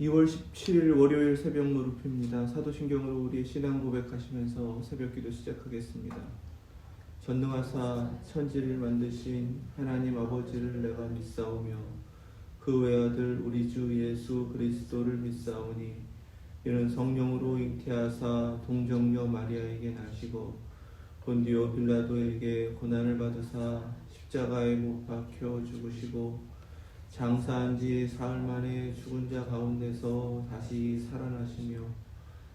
2월 17일 월요일 새벽 무릎입니다. 사도신경으로 우리의 신앙 고백하시면서 새벽기도 시작하겠습니다. 전능하사 천지를 만드신 하나님 아버지를 내가 믿사오며 그 외아들 우리 주 예수 그리스도를 믿사오니 이는 성령으로 잉태하사 동정녀 마리아에게 나시고 본디오 빌라도에게 고난을 받으사 십자가에 못 박혀 죽으시고 장사한 지 사흘 만에 죽은 자 가운데서 다시 살아나시며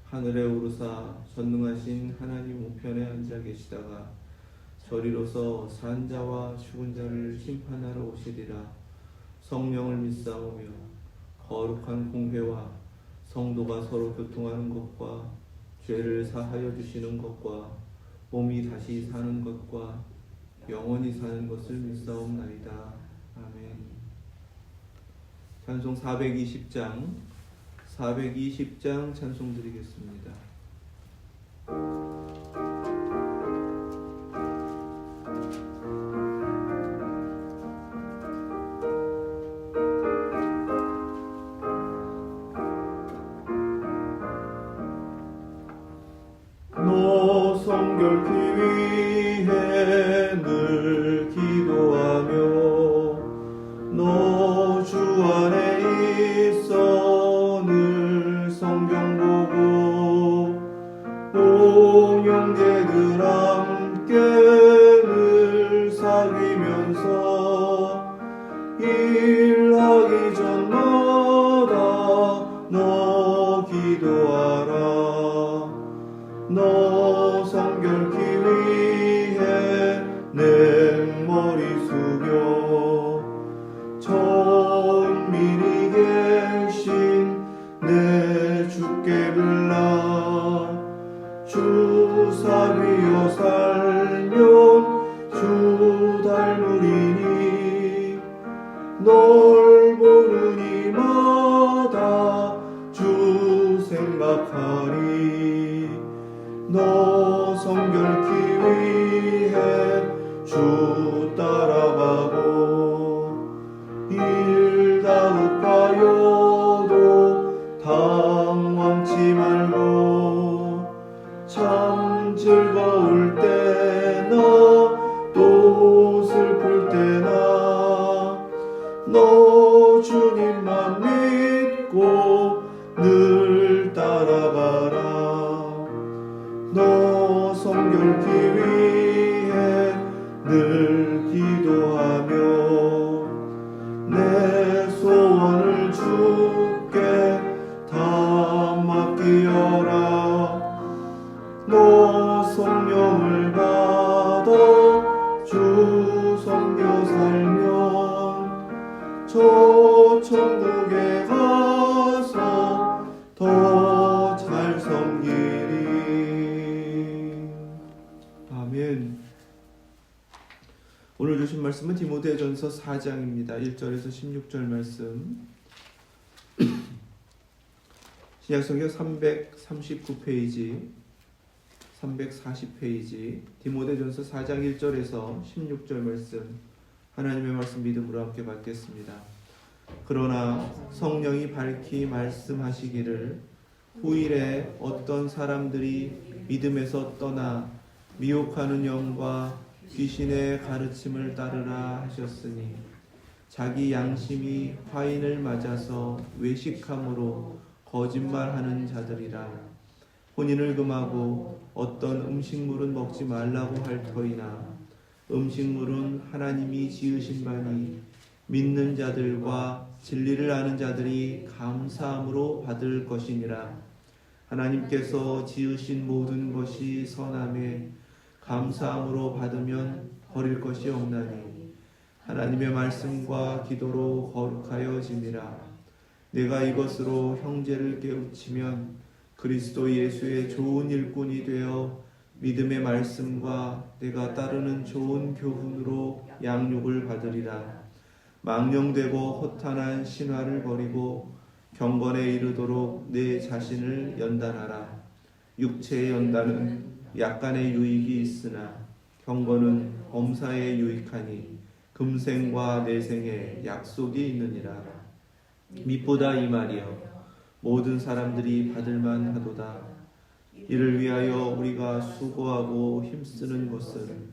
하늘에 오르사 전능하신 하나님 우편에 앉아 계시다가 저리로서 산 자와 죽은 자를 심판하러 오시리라. 성령을 믿사오며 거룩한 공회와 성도가 서로 교통하는 것과 죄를 사하여 주시는 것과 몸이 다시 사는 것과 영원히 사는 것을 믿사옵나이다. 아멘. 찬송 420장 찬송 드리겠습니다. 너 성결케 위해 늘 기도하며 너 주 안에 있어 늘 성경 보고 온 형제들 함께 늘 사귀면서 일하기 전마다 너 기도하라. 너 성결케 위해 냉머리 숙여 천민이 계신 내 주께 빌라. 주 사위여 살면 주 닮으리니 널 보는 이마다 주 생각하리. 너 성결케 위해 주 따라가고 일다급하여도 당황치 말고 참 즐거울 때나 또 슬플 때나 너 주님만 믿고 늘 따라가라. 너 성결케 위해 늘 기도하며 내 소원을 주께 다 맡기어라. 너 성령을 받아 주 섬겨 살면 저 천국에 가서 더 잘 섬기리. 아멘. 오늘 주신 말씀은 디모데전서 4장입니다. 1절에서 16절 말씀. 신약성경 339페이지 340페이지 디모데전서 4장 1절에서 16절 말씀, 하나님의 말씀 믿음으로 함께 받겠습니다. 그러나 성령이 밝히 말씀하시기를 후일에 어떤 사람들이 믿음에서 떠나 미혹하는 영과 귀신의 가르침을 따르라 하셨으니 자기 양심이 화인을 맞아서 외식함으로 거짓말하는 자들이라. 혼인을 금하고 어떤 음식물은 먹지 말라고 할 터이나 음식물은 하나님이 지으신 바니 믿는 자들과 진리를 아는 자들이 감사함으로 받을 것이니라. 하나님께서 지으신 모든 것이 선함에 감사함으로 받으면 버릴 것이 없나니 하나님의 말씀과 기도로 거룩하여짐이라. 내가 이것으로 형제를 깨우치면 그리스도 예수의 좋은 일꾼이 되어 믿음의 말씀과 내가 따르는 좋은 교훈으로 양육을 받으리라. 망령되고 허탄한 신화를 버리고 경건에 이르도록 내 자신을 연단하라. 육체의 연단은 약간의 유익이 있으나 경건은 범사에 유익하니 금생과 내생에 약속이 있느니라. mit보다 이 말이여 모든 사람들이 받을만 하도다. 이를 위하여 우리가 수고하고 힘쓰는 것은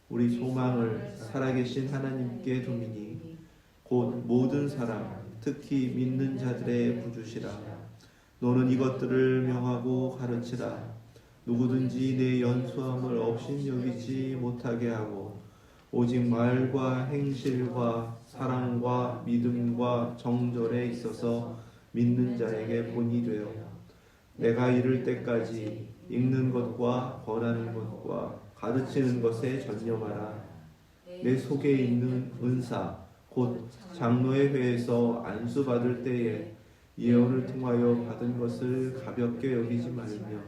우리 소망을 살아계신 하나님께 두미니 곧 모든 사람 특히 믿는 자들의 부주시라. 너는 이것들을 명하고 가르치라. 누구든지 내 연수함을 업신여기지 못하게 하고 오직 말과 행실과 사랑과 믿음과 정절에 있어서 믿는 자에게 본이 되어 내가 이를 때까지 읽는 것과 권하는 것과 가르치는 것에 전념하라. 내 속에 있는 은사 곧 장로의 회에서 안수받을 때에 예언을 통하여 받은 것을 가볍게 여기지 말며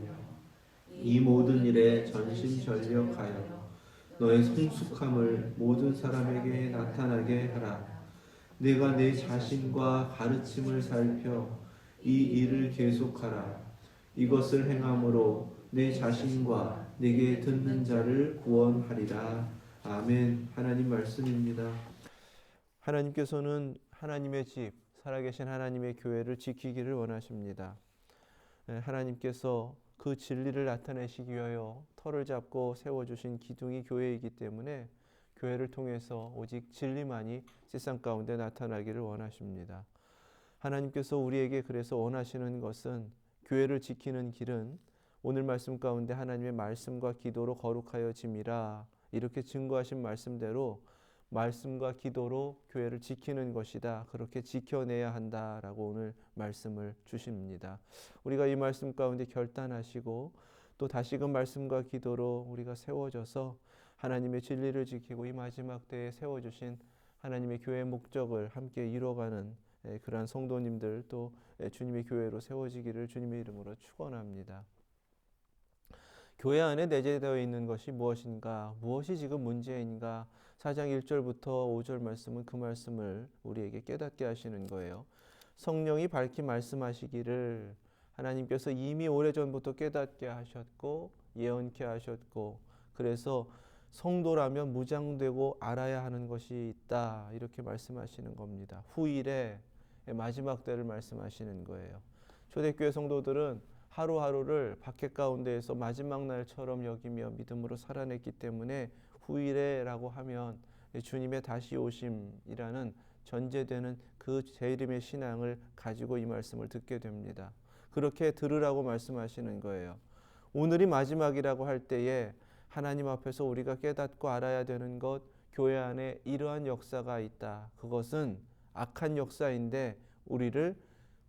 이 모든 일에 전심전력하여 너의 성숙함을 모든 사람에게 나타나게 하라. 내가 내 자신과 가르침을 살펴 이 일을 계속하라. 이것을 행함으로 내 자신과 내게 듣는 자를 구원하리라. 아멘. 하나님 말씀입니다. 하나님께서는 하나님의 집, 살아계신 하나님의 교회를 지키기를 원하십니다. 하나님께서 그 진리를 나타내시기 위하여 터를 잡고 세워주신 기둥이 교회이기 때문에 교회를 통해서 오직 진리만이 세상 가운데 나타나기를 원하십니다. 하나님께서 우리에게 그래서 원하시는 것은 교회를 지키는 길은 오늘 말씀 가운데 하나님의 말씀과 기도로 거룩하여짐이라 이렇게 증거하신 말씀대로 말씀과 기도로 교회를 지키는 것이다. 그렇게 지켜내야 한다라고 오늘 말씀을 주십니다. 우리가 이 말씀 가운데 결단하시고 또 다시금 말씀과 기도로 우리가 세워져서 하나님의 진리를 지키고 이 마지막 때에 세워주신 하나님의 교회의 목적을 함께 이뤄가는 그러한 성도님들 또 주님의 교회로 세워지기를 주님의 이름으로 축원합니다. 교회 안에 내재되어 있는 것이 무엇인가? 무엇이 지금 문제인가? 4장 1절부터 5절 말씀은 그 말씀을 우리에게 깨닫게 하시는 거예요. 성령이 밝히 말씀하시기를 하나님께서 이미 오래전부터 깨닫게 하셨고 예언케 하셨고 그래서 성도라면 무장되고 알아야 하는 것이 있다. 이렇게 말씀하시는 겁니다. 후일의 마지막 때를 말씀하시는 거예요. 초대교회 성도들은 하루하루를 박해 가운데에서 마지막 날처럼 여기며 믿음으로 살아냈기 때문에 후일에라고 하면 주님의 다시 오심이라는 전제되는 그 재림의 신앙을 가지고 이 말씀을 듣게 됩니다. 그렇게 들으라고 말씀하시는 거예요. 오늘이 마지막이라고 할 때에 하나님 앞에서 우리가 깨닫고 알아야 되는 것, 교회 안에 이러한 역사가 있다. 그것은 악한 역사인데 우리를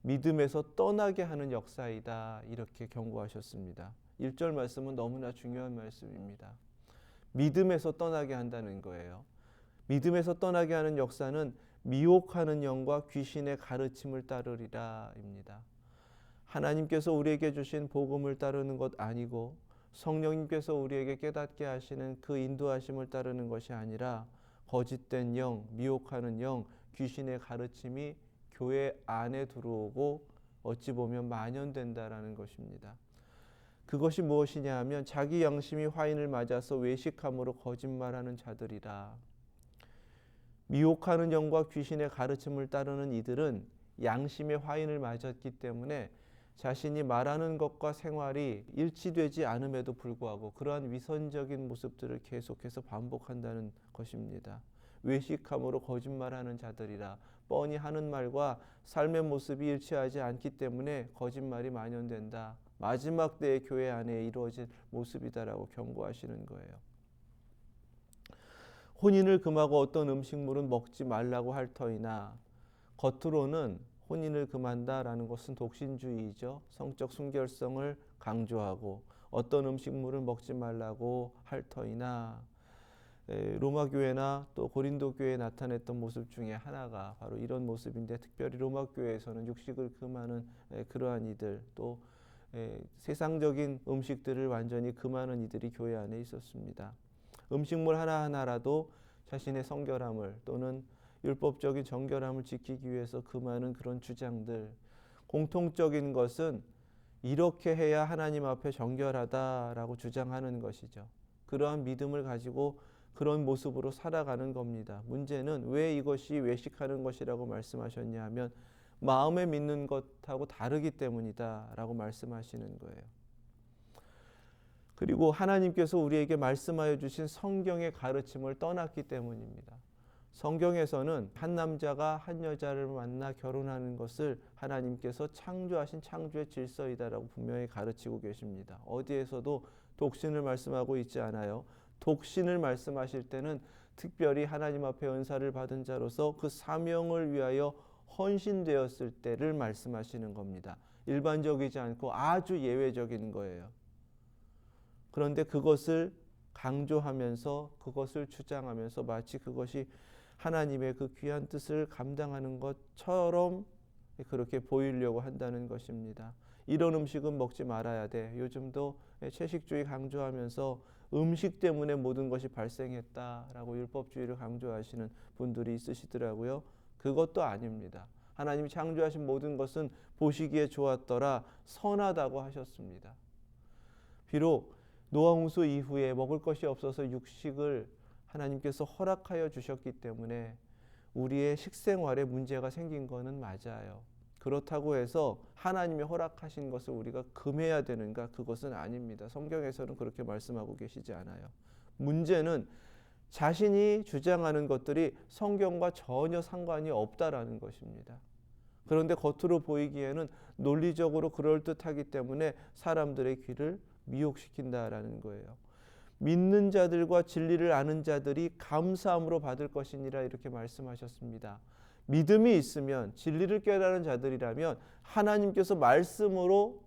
믿음에서 떠나게 하는 역사이다. 이렇게 경고하셨습니다. 1절 말씀은 너무나 중요한 말씀입니다. 믿음에서 떠나게 한다는 거예요. 믿음에서 떠나게 하는 역사는 미혹하는 영과 귀신의 가르침을 따르리라 입니다. 하나님께서 우리에게 주신 복음을 따르는 것 아니고 성령님께서 우리에게 깨닫게 하시는 그 인도하심을 따르는 것이 아니라 거짓된 영, 미혹하는 영, 귀신의 가르침이 교회 안에 들어오고 어찌 보면 만연된다라는 것입니다. 그것이 무엇이냐 하면 자기 양심이 화인을 맞아서 외식함으로 거짓말하는 자들이라. 미혹하는 영과 귀신의 가르침을 따르는 이들은 양심의 화인을 맞았기 때문에 자신이 말하는 것과 생활이 일치되지 않음에도 불구하고 그러한 위선적인 모습들을 계속해서 반복한다는 것입니다. 외식함으로 거짓말하는 자들이라. 뻔히 하는 말과 삶의 모습이 일치하지 않기 때문에 거짓말이 만연된다. 마지막 때의 교회 안에 이루어질 모습이다라고 경고하시는 거예요. 혼인을 금하고 어떤 음식물은 먹지 말라고 할 터이나 겉으로는 혼인을 금한다라는 것은 독신주의이죠. 성적 순결성을 강조하고 어떤 음식물을 먹지 말라고 할 터이나 로마 교회나 또 고린도 교회에 나타냈던 모습 중에 하나가 바로 이런 모습인데 특별히 로마 교회에서는 육식을 금하는 그러한 이들 또 세상적인 음식들을 완전히 금하는 이들이 교회 안에 있었습니다. 음식물 하나하나라도 자신의 성결함을 또는 율법적인 정결함을 지키기 위해서 금하는 그런 주장들, 공통적인 것은 이렇게 해야 하나님 앞에 정결하다라고 주장하는 것이죠. 그러한 믿음을 가지고 그런 모습으로 살아가는 겁니다. 문제는 왜 이것이 외식하는 것이라고 말씀하셨냐 하면 마음에 믿는 것하고 다르기 때문이다라고 말씀하시는 거예요. 그리고 하나님께서 우리에게 말씀하여 주신 성경의 가르침을 떠났기 때문입니다. 성경에서는 한 남자가 한 여자를 만나 결혼하는 것을 하나님께서 창조하신 창조의 질서이다라고 분명히 가르치고 계십니다. 어디에서도 독신을 말씀하고 있지 않아요. 독신을 말씀하실 때는 특별히 하나님 앞에 은사를 받은 자로서 그 사명을 위하여 헌신되었을 때를 말씀하시는 겁니다. 일반적이지 않고 아주 예외적인 거예요. 그런데 그것을 강조하면서 그것을 주장하면서 마치 그것이 하나님의 그 귀한 뜻을 감당하는 것처럼 그렇게 보이려고 한다는 것입니다. 이런 음식은 먹지 말아야 돼. 요즘도 채식주의 강조하면서 음식 때문에 모든 것이 발생했다라고 율법주의를 강조하시는 분들이 있으시더라고요. 그것도 아닙니다. 하나님이 창조하신 모든 것은 보시기에 좋았더라, 선하다고 하셨습니다. 비록 노아 홍수 이후에 먹을 것이 없어서 육식을 하나님께서 허락하여 주셨기 때문에 우리의 식생활에 문제가 생긴 것은 맞아요. 그렇다고 해서 하나님이 허락하신 것을 우리가 금해야 되는가? 그것은 아닙니다. 성경에서는 그렇게 말씀하고 계시지 않아요. 문제는 자신이 주장하는 것들이 성경과 전혀 상관이 없다라는 것입니다. 그런데 겉으로 보이기에는 논리적으로 그럴듯하기 때문에 사람들의 귀를 미혹시킨다라는 거예요. 믿는 자들과 진리를 아는 자들이 감사함으로 받을 것이니라 이렇게 말씀하셨습니다. 믿음이 있으면 진리를 깨달은 자들이라면 하나님께서 말씀으로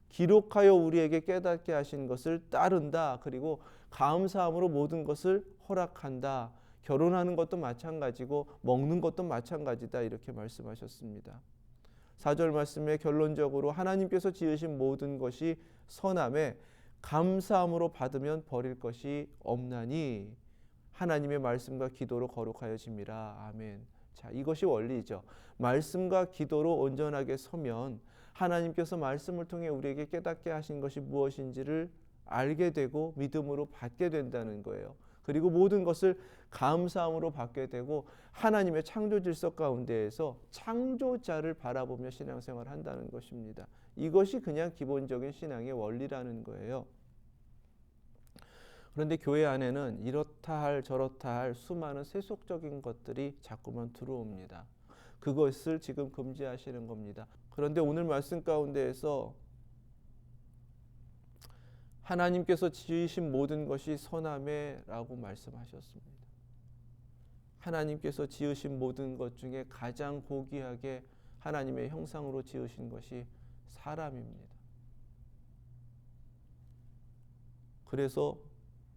기록하여 우리에게 깨닫게 하신 것을 따른다. 그리고 감사함으로 모든 것을 허락한다. 결혼하는 것도 마찬가지고 먹는 것도 마찬가지다. 이렇게 말씀하셨습니다. 4절 말씀에 결론적으로 하나님께서 지으신 모든 것이 선함에 감사함으로 받으면 버릴 것이 없나니 하나님의 말씀과 기도로 거룩하여 짐이라. 아멘. 자, 이것이 원리죠. 말씀과 기도로 온전하게 서면 하나님께서 말씀을 통해 우리에게 깨닫게 하신 것이 무엇인지를 알게 되고 믿음으로 받게 된다는 거예요. 그리고 모든 것을 감사함으로 받게 되고 하나님의 창조 질서 가운데에서 창조자를 바라보며 신앙생활을 한다는 것입니다. 이것이 그냥 기본적인 신앙의 원리라는 거예요. 그런데 교회 안에는 이렇다 할 저렇다 할 수많은 세속적인 것들이 자꾸만 들어옵니다. 그것을 지금 금지하시는 겁니다. 그런데 오늘 말씀 가운데에서 하나님께서 지으신 모든 것이 선함에라고 말씀하셨습니다. 하나님께서 지으신 모든 것 중에 가장 고귀하게 하나님의 형상으로 지으신 것이 사람입니다. 그래서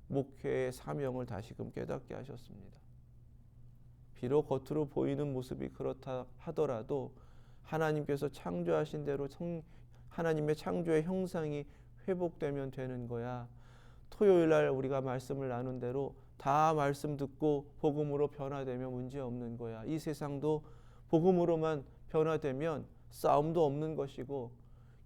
목회의 사명을 다시금 깨닫게 하셨습니다. 비록 겉으로 보이는 모습이 그렇다 하더라도 하나님께서 창조하신 대로 하나님의 창조의 형상이 회복되면 되는 거야. 토요일 날 우리가 말씀을 나눈 대로 다 말씀 듣고 복음으로 변화되면 문제 없는 거야. 이 세상도 복음으로만 변화되면 싸움도 없는 것이고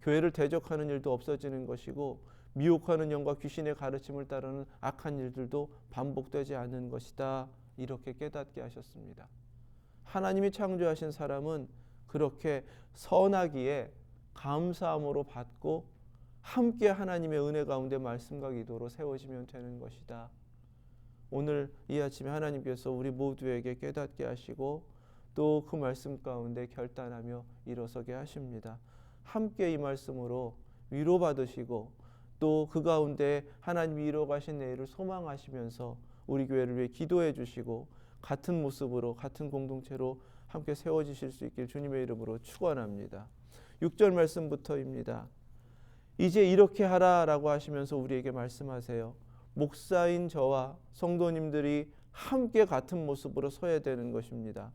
교회를 대적하는 일도 없어지는 것이고 미혹하는 영과 귀신의 가르침을 따르는 악한 일들도 반복되지 않는 것이다. 이렇게 깨닫게 하셨습니다. 하나님이 창조하신 사람은 그렇게 선하기에 감사함으로 받고 함께 하나님의 은혜 가운데 말씀과 기도로 세워지면 되는 것이다. 오늘 이 아침에 하나님께서 우리 모두에게 깨닫게 하시고 또 그 말씀 가운데 결단하며 일어서게 하십니다. 함께 이 말씀으로 위로받으시고 또 그 가운데 하나님이 이루어가신 내일을 소망하시면서 우리 교회를 위해 기도해 주시고 같은 모습으로 같은 공동체로 함께 세워지실 수 있길 주님의 이름으로 축원합니다. 6절 말씀부터입니다. 이제 이렇게 하라라고 하시면서 우리에게 말씀하세요. 목사인 저와 성도님들이 함께 같은 모습으로 서야 되는 것입니다.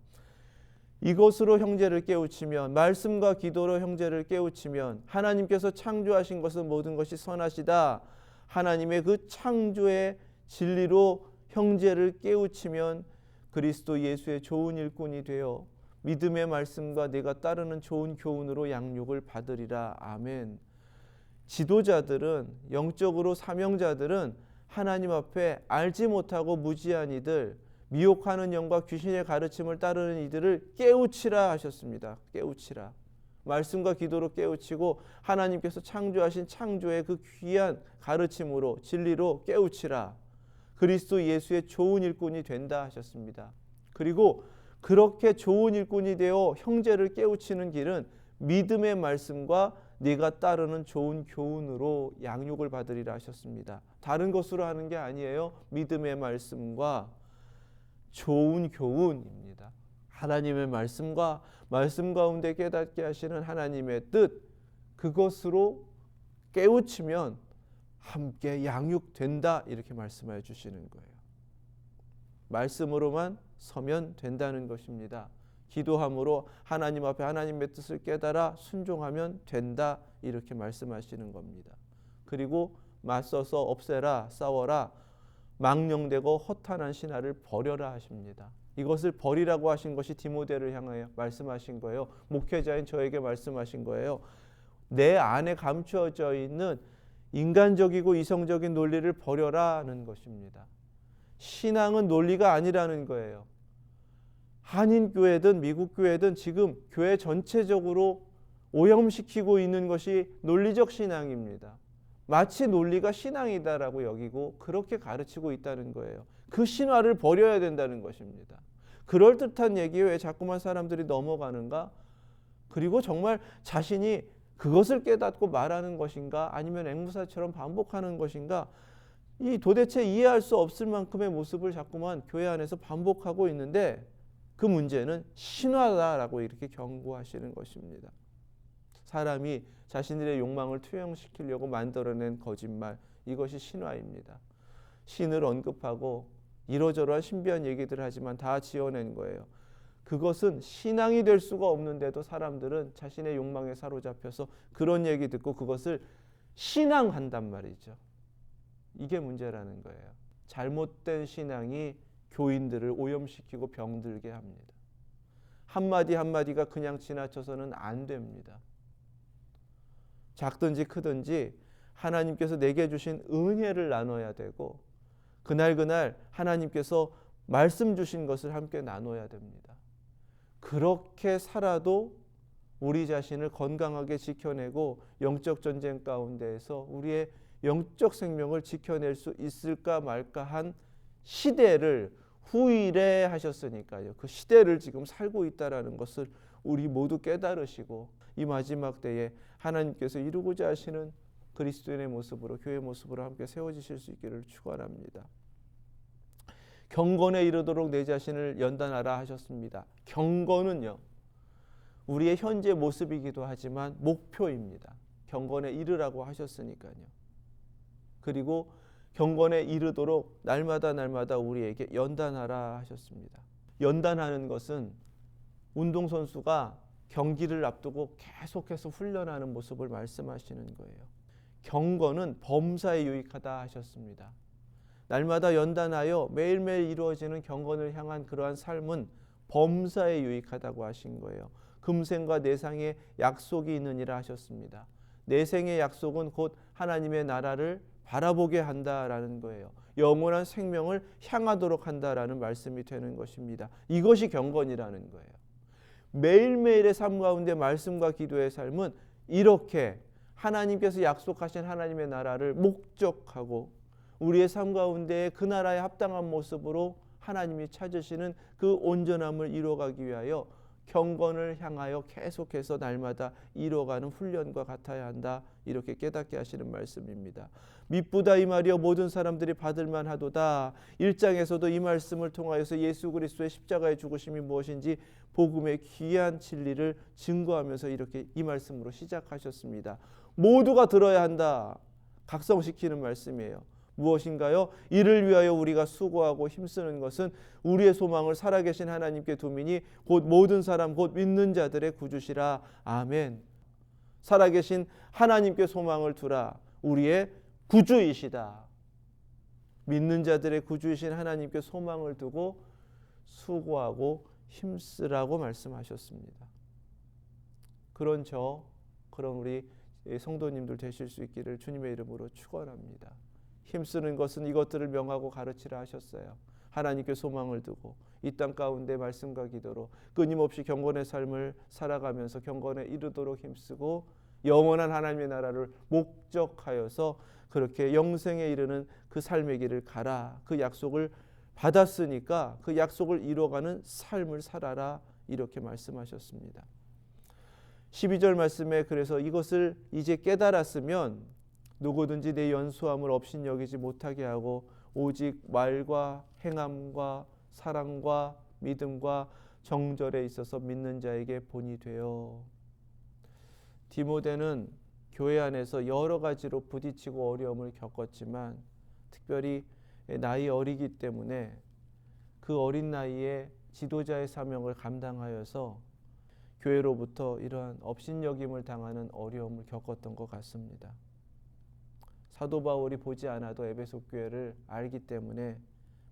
이것으로 형제를 깨우치면, 말씀과 기도로 형제를 깨우치면 하나님께서 창조하신 것은 모든 것이 선하시다. 하나님의 그 창조의 진리로 형제를 깨우치면 그리스도 예수의 좋은 일꾼이 되어 믿음의 말씀과 내가 따르는 좋은 교훈으로 양육을 받으리라. 아멘. 지도자들은, 영적으로 사명자들은 하나님 앞에 알지 못하고 무지한 이들, 미혹하는 영과 귀신의 가르침을 따르는 이들을 깨우치라 하셨습니다. 깨우치라. 말씀과 기도로 깨우치고 하나님께서 창조하신 창조의 그 귀한 가르침으로 진리로 깨우치라. 그리스도 예수의 좋은 일꾼이 된다 하셨습니다. 그리고 그렇게 좋은 일꾼이 되어 형제를 깨우치는 길은 믿음의 말씀과 네가 따르는 좋은 교훈으로 양육을 받으리라 하셨습니다. 다른 것으로 하는 게 아니에요. 믿음의 말씀과 좋은 교훈입니다. 하나님의 말씀과 말씀 가운데 깨닫게 하시는 하나님의 뜻, 그것으로 깨우치면 함께 양육된다 이렇게 말씀해 주시는 거예요. 말씀으로만 서면 된다는 것입니다. 기도함으로 하나님 앞에 하나님의 뜻을 깨달아 순종하면 된다 이렇게 말씀하시는 겁니다. 그리고 맞서서 없애라, 싸워라, 망령되고 허탄한 신화를 버려라 하십니다. 이것을 버리라고 하신 것이 디모데를 향하여 말씀하신 거예요. 목회자인 저에게 말씀하신 거예요. 내 안에 감추어져 있는 인간적이고 이성적인 논리를 버려라는 것입니다. 신앙은 논리가 아니라는 거예요. 한인교회든 미국교회든 지금 교회 전체적으로 오염시키고 있는 것이 논리적 신앙입니다. 마치 논리가 신앙이다라고 여기고 그렇게 가르치고 있다는 거예요. 그 신화를 버려야 된다는 것입니다. 그럴듯한 얘기에 왜 자꾸만 사람들이 넘어가는가? 그리고 정말 자신이 그것을 깨닫고 말하는 것인가? 아니면 앵무새처럼 반복하는 것인가? 이 도대체 이해할 수 없을 만큼의 모습을 자꾸만 교회 안에서 반복하고 있는데 그 문제는 신화다라고 이렇게 경고하시는 것입니다. 사람이 자신들의 욕망을 투영시키려고 만들어낸 거짓말, 이것이 신화입니다. 신을 언급하고 이러저러한 신비한 얘기들을 하지만 다 지어낸 거예요. 그것은 신앙이 될 수가 없는데도 사람들은 자신의 욕망에 사로잡혀서 그런 얘기 듣고 그것을 신앙한단 말이죠. 이게 문제라는 거예요. 잘못된 신앙이 교인들을 오염시키고 병들게 합니다. 한마디 한마디가 그냥 지나쳐서는 안 됩니다. 작든지 크든지 하나님께서 내게 주신 은혜를 나눠야 되고 그날 하나님께서 말씀 주신 것을 함께 나눠야 됩니다. 그렇게 살아도 우리 자신을 건강하게 지켜내고 영적 전쟁 가운데에서 우리의 영적 생명을 지켜낼 수 있을까 말까 한 시대를 후일에 하셨으니까요. 그 시대를 지금 살고 있다라는 것을 우리 모두 깨달으시고 이 마지막 때에 하나님께서 이루고자 하시는 그리스도인의 모습으로 교회의 모습으로 함께 세워지실 수 있기를 축원합니다. 경건에 이르도록 내 자신을 연단하라 하셨습니다. 경건은요, 우리의 현재 모습이기도 하지만 목표입니다. 경건에 이르라고 하셨으니까요. 그리고 경건에 이르도록 날마다 우리에게 연단하라 하셨습니다. 연단하는 것은 운동선수가 경기를 앞두고 계속해서 훈련하는 모습을 말씀하시는 거예요. 경건은 범사에 유익하다 하셨습니다. 날마다 연단하여 매일매일 이루어지는 경건을 향한 그러한 삶은 범사에 유익하다고 하신 거예요. 금생과 내상의 약속이 있느니라 하셨습니다. 내생의 약속은 곧 하나님의 나라를 바라보게 한다라는 거예요. 영원한 생명을 향하도록 한다라는 말씀이 되는 것입니다. 이것이 경건이라는 거예요. 매일매일의 삶 가운데 말씀과 기도의 삶은 이렇게 하나님께서 약속하신 하나님의 나라를 목적하고 우리의 삶 가운데 그 나라에 합당한 모습으로 하나님이 찾으시는 그 온전함을 이루어가기 위하여 경건을 향하여 계속해서 날마다 이루어가는 훈련과 같아야 한다. 이렇게 깨닫게 하시는 말씀입니다. 미쁘다 이 말이여 모든 사람들이 받을만 하도다. 1장에서도 이 말씀을 통하여서 예수 그리스도의 십자가의 죽으심이 무엇인지 복음의 귀한 진리를 증거하면서 이렇게 이 말씀으로 시작하셨습니다. 모두가 들어야 한다. 각성시키는 말씀이에요. 무엇인가요? 이를 위하여 우리가 수고하고 힘쓰는 것은 우리의 소망을 살아계신 하나님께 두미니 곧 모든 사람 곧 믿는 자들의 구주시라. 아멘. 살아계신 하나님께 소망을 두라. 우리의 구주이시다. 믿는 자들의 구주이신 하나님께 소망을 두고 수고하고 힘쓰라고 말씀하셨습니다. 그런 우리 성도님들 되실 수 있기를 주님의 이름으로 축원합니다. 힘쓰는 것은 이것들을 명하고 가르치라 하셨어요. 하나님께 소망을 두고 이 땅 가운데 말씀과 기도로 끊임없이 경건의 삶을 살아가면서 경건에 이르도록 힘쓰고 영원한 하나님의 나라를 목적하여서 그렇게 영생에 이르는 그 삶의 길을 가라. 그 약속을 받았으니까 그 약속을 이루어가는 삶을 살아라. 이렇게 말씀하셨습니다. 12절 말씀에 그래서 이것을 이제 깨달았으면 누구든지 내 연수함을 업신여기지 못하게 하고 오직 말과 행함과 사랑과 믿음과 정절에 있어서 믿는 자에게 본이 되어. 디모데는 교회 안에서 여러 가지로 부딪히고 어려움을 겪었지만 특별히 나이 어리기 때문에 그 어린 나이에 지도자의 사명을 감당하여서 교회로부터 이러한 업신여김을 당하는 어려움을 겪었던 것 같습니다. 사도 바울이 보지 않아도 에베소 교회를 알기 때문에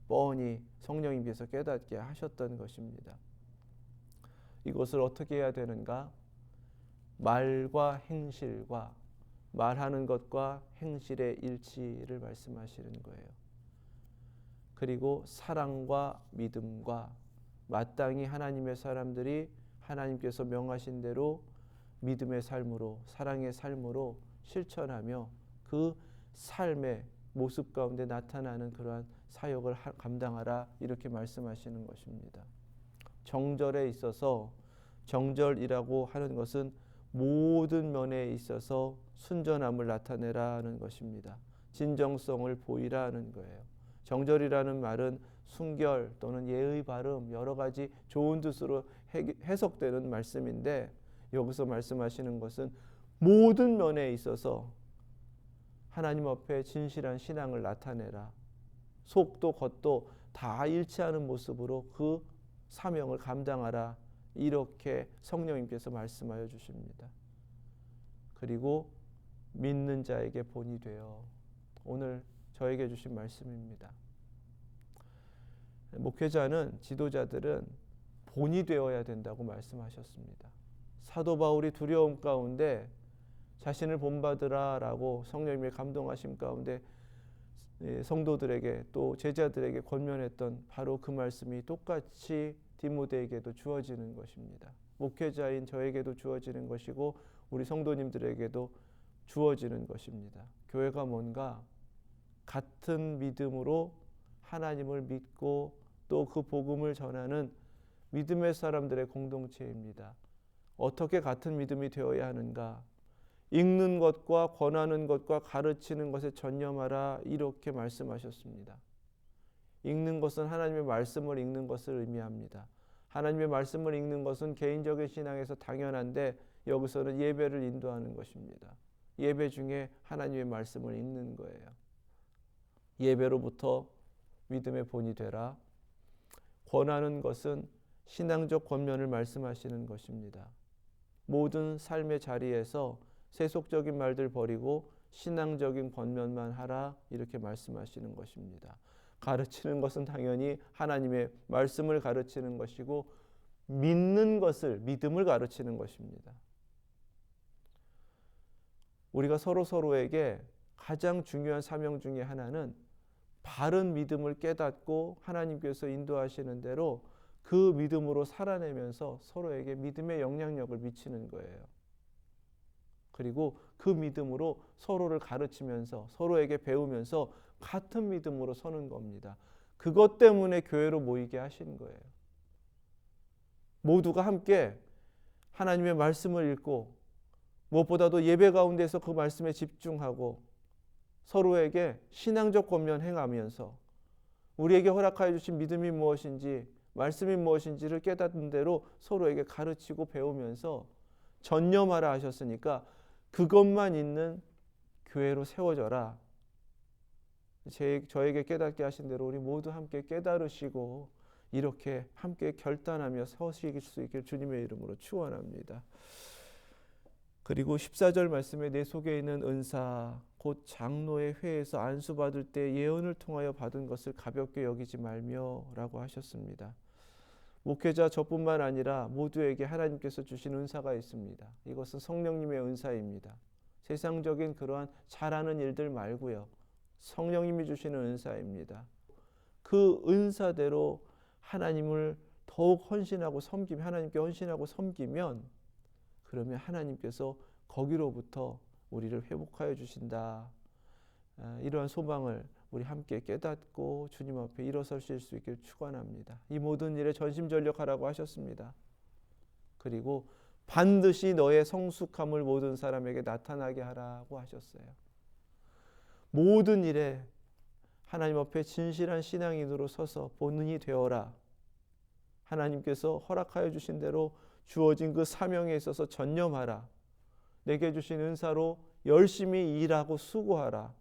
뻔히 성령님께서 깨닫게 하셨던 것입니다. 이것을 어떻게 해야 되는가? 말과 행실과 말하는 것과 행실의 일치를 말씀하시는 거예요. 그리고 사랑과 믿음과 마땅히 하나님의 사람들이 하나님께서 명하신 대로 믿음의 삶으로 사랑의 삶으로 실천하며 그 삶의 모습 가운데 나타나는 그러한 사역을 감당하라 이렇게 말씀하시는 것입니다. 정절에 있어서 정절이라고 하는 것은 모든 면에 있어서 순전함을 나타내라는 것입니다. 진정성을 보이라는 거예요. 정절이라는 말은 순결 또는 예의 바름 여러 가지 좋은 뜻으로 해석되는 말씀인데 여기서 말씀하시는 것은 모든 면에 있어서 하나님 앞에 진실한 신앙을 나타내라. 속도 겉도 다 일치하는 모습으로 그 사명을 감당하라. 이렇게 성령님께서 말씀하여 주십니다. 그리고 믿는 자에게 본이 되어. 오늘 저에게 주신 말씀입니다. 목회자는 지도자들은 본이 되어야 된다고 말씀하셨습니다. 사도 바울이 두려움 가운데 자신을 본받으라라고 성령님의 감동하심 가운데 성도들에게 또 제자들에게 권면했던 바로 그 말씀이 똑같이 디모데에게도 주어지는 것입니다. 목회자인 저에게도 주어지는 것이고 우리 성도님들에게도 주어지는 것입니다. 교회가 뭔가 같은 믿음으로 하나님을 믿고 또 그 복음을 전하는 믿음의 사람들의 공동체입니다. 어떻게 같은 믿음이 되어야 하는가? 읽는 것과 권하는 것과 가르치는 것에 전념하라 이렇게 말씀하셨습니다. 읽는 것은 하나님의 말씀을 읽는 것을 의미합니다. 하나님의 말씀을 읽는 것은 개인적인 신앙에서 당연한데 여기서는 예배를 인도하는 것입니다. 예배 중에 하나님의 말씀을 읽는 거예요. 예배로부터 믿음의 본이 되라. 권하는 것은 신앙적 권면을 말씀하시는 것입니다. 모든 삶의 자리에서 세속적인 말들 버리고 신앙적인 권면만 하라 이렇게 말씀하시는 것입니다. 가르치는 것은 당연히 하나님의 말씀을 가르치는 것이고 믿는 것을 믿음을 가르치는 것입니다. 우리가 서로에게 가장 중요한 사명 중에 하나는 바른 믿음을 깨닫고 하나님께서 인도하시는 대로 그 믿음으로 살아내면서 서로에게 믿음의 영향력을 미치는 거예요. 그리고 그 믿음으로 서로를 가르치면서 서로에게 배우면서 같은 믿음으로 서는 겁니다. 그것 때문에 교회로 모이게 하신 거예요. 모두가 함께 하나님의 말씀을 읽고 무엇보다도 예배 가운데서 그 말씀에 집중하고 서로에게 신앙적 권면 행하면서 우리에게 허락하여 주신 믿음이 무엇인지 말씀이 무엇인지를 깨닫는 대로 서로에게 가르치고 배우면서 전념하라 하셨으니까 그것만 있는 교회로 세워져라. 저에게 깨닫게 하신 대로 우리 모두 함께 깨달으시고 이렇게 함께 결단하며 서실 수 있길 주님의 이름으로 축원합니다. 그리고 14절 말씀에 내 속에 있는 은사 곧 장로의 회에서 안수받을 때 예언을 통하여 받은 것을 가볍게 여기지 말며 라고 하셨습니다. 목회자 저뿐만 아니라 모두에게 하나님께서 주신 은사가 있습니다. 이것은 성령님의 은사입니다. 세상적인 그러한 잘하는 일들 말고요. 성령님이 주시는 은사입니다. 그 은사대로 하나님을 더욱 헌신하고 섬기면, 하나님께 헌신하고 섬기면, 그러면 하나님께서 거기로부터 우리를 회복하여 주신다. 이러한 소망을 우리 함께 깨닫고 주님 앞에 일어서실 수 있기를 축원합니다. 이 모든 일에 전심전력하라고 하셨습니다. 그리고 반드시 너의 성숙함을 모든 사람에게 나타나게 하라고 하셨어요. 모든 일에 하나님 앞에 진실한 신앙인으로 서서 본인이 되어라. 하나님께서 허락하여 주신 대로 주어진 그 사명에 있어서 전념하라. 내게 주신 은사로 열심히 일하고 수고하라.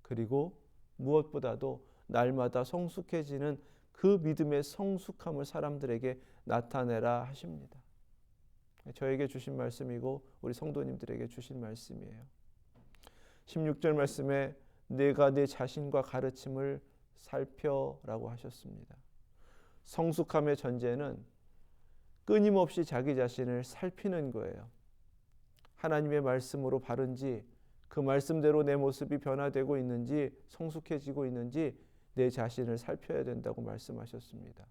그리고 무엇보다도 날마다 성숙해지는 그 믿음의 성숙함을 사람들에게 나타내라 하십니다. 저에게 주신 말씀이고 우리 성도님들에게 주신 말씀이에요. 16절 말씀에 내가 내 자신과 가르침을 살펴라고 하셨습니다. 성숙함의 전제는 끊임없이 자기 자신을 살피는 거예요. 하나님의 말씀으로 바른지, 그 말씀대로 내 모습이 변화되고 있는지, 성숙해지고 있는지 내 자신을 살펴야 된다고 말씀하셨습니다.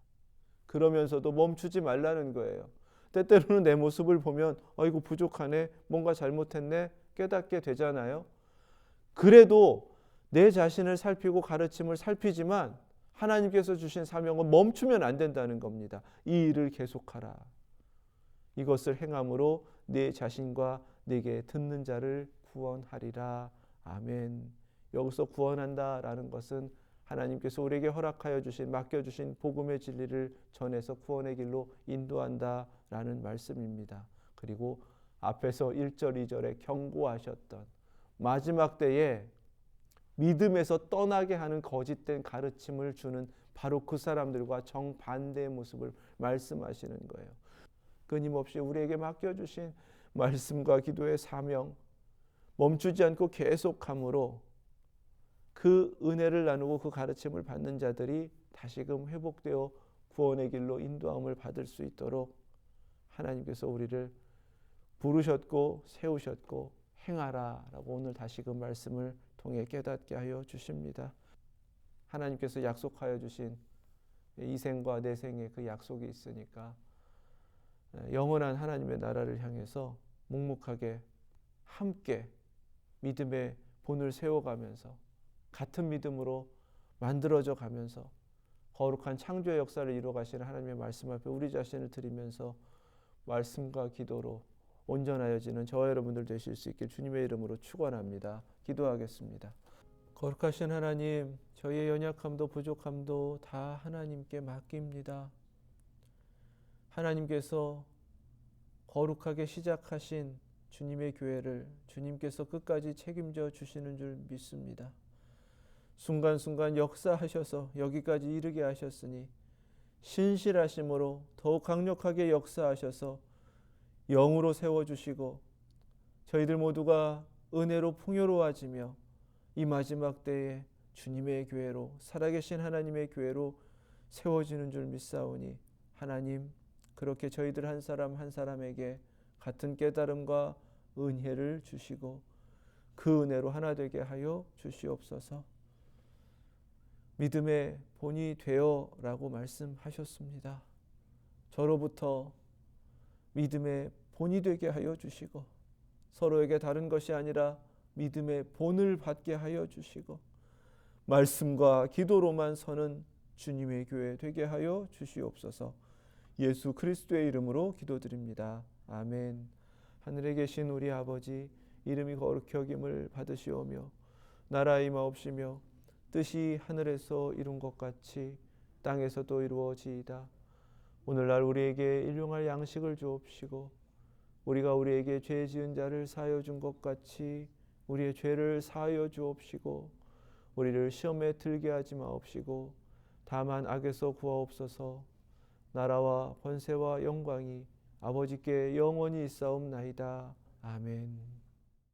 그러면서도 멈추지 말라는 거예요. 때때로는 내 모습을 보면 이거 부족하네, 뭔가 잘못했네 깨닫게 되잖아요. 그래도 내 자신을 살피고 가르침을 살피지만 하나님께서 주신 사명은 멈추면 안 된다는 겁니다. 이 일을 계속하라. 이것을 행함으로 내 자신과 내게 듣는 자를 구원하리라. 아멘. 여기서 구원한다라는 것은 하나님께서 우리에게 허락하여 주신, 맡겨주신 복음의 진리를 전해서 구원의 길로 인도한다라는 말씀입니다. 그리고 앞에서 1절 2절에 경고하셨던 마지막 때에 믿음에서 떠나게 하는 거짓된 가르침을 주는 바로 그 사람들과 정반대의 모습을 말씀하시는 거예요. 끊임없이 우리에게 맡겨주신 말씀과 기도의 사명 멈추지 않고 계속함으로 그 은혜를 나누고 그 가르침을 받는 자들이 다시금 회복되어 구원의 길로 인도함을 받을 수 있도록 하나님께서 우리를 부르셨고 세우셨고 행하라라고 오늘 다시금 말씀을 통해 깨닫게 하여 주십니다. 하나님께서 약속하여 주신 이 생과 내 생에 그 약속이 있으니까 영원한 하나님의 나라를 향해서 묵묵하게 함께 믿음의 본을 세워가면서 같은 믿음으로 만들어져 가면서 거룩한 창조의 역사를 이루어 가시는 하나님의 말씀 앞에 우리 자신을 드리면서 말씀과 기도로 온전하여지는 저와 여러분들 되실 수 있길 주님의 이름으로 축원합니다. 기도하겠습니다. 거룩하신 하나님, 저희의 연약함도 부족함도 다 하나님께 맡깁니다. 하나님께서 거룩하게 시작하신 주님의 교회를 주님께서 끝까지 책임져 주시는 줄 믿습니다. 순간순간 역사하셔서 여기까지 이르게 하셨으니 신실하심으로 더욱 강력하게 역사하셔서 영으로 세워주시고 저희들 모두가 은혜로 풍요로워지며 이 마지막 때에 주님의 교회로, 살아계신 하나님의 교회로 세워지는 줄 믿사오니 하나님, 그렇게 저희들 한 사람 한 사람에게 같은 깨달음과 은혜를 주시고 그 은혜로 하나 되게 하여 주시옵소서. 믿음의 본이 되어라고 말씀하셨습니다. 저로부터 믿음의 본이 되게 하여 주시고 서로에게 다른 것이 아니라 믿음의 본을 받게 하여 주시고 말씀과 기도로만 서는 주님의 교회 되게 하여 주시옵소서. 예수 그리스도의 이름으로 기도드립니다. 아멘. 하늘에 계신 우리 아버지, 이름이 거룩히 여김을 받으시오며 나라의 임하옵시며 뜻이 하늘에서 이룬 것 같이 땅에서도 이루어지이다. 오늘날 우리에게 일용할 양식을 주옵시고 우리가 우리에게 죄 지은 자를 사하여 준 것 같이 우리의 죄를 사하여 주옵시고 우리를 시험에 들게 하지 마옵시고 다만 악에서 구하옵소서. 나라와 권세와 영광이 아버지께 영원히 있사옵나이다. 아멘.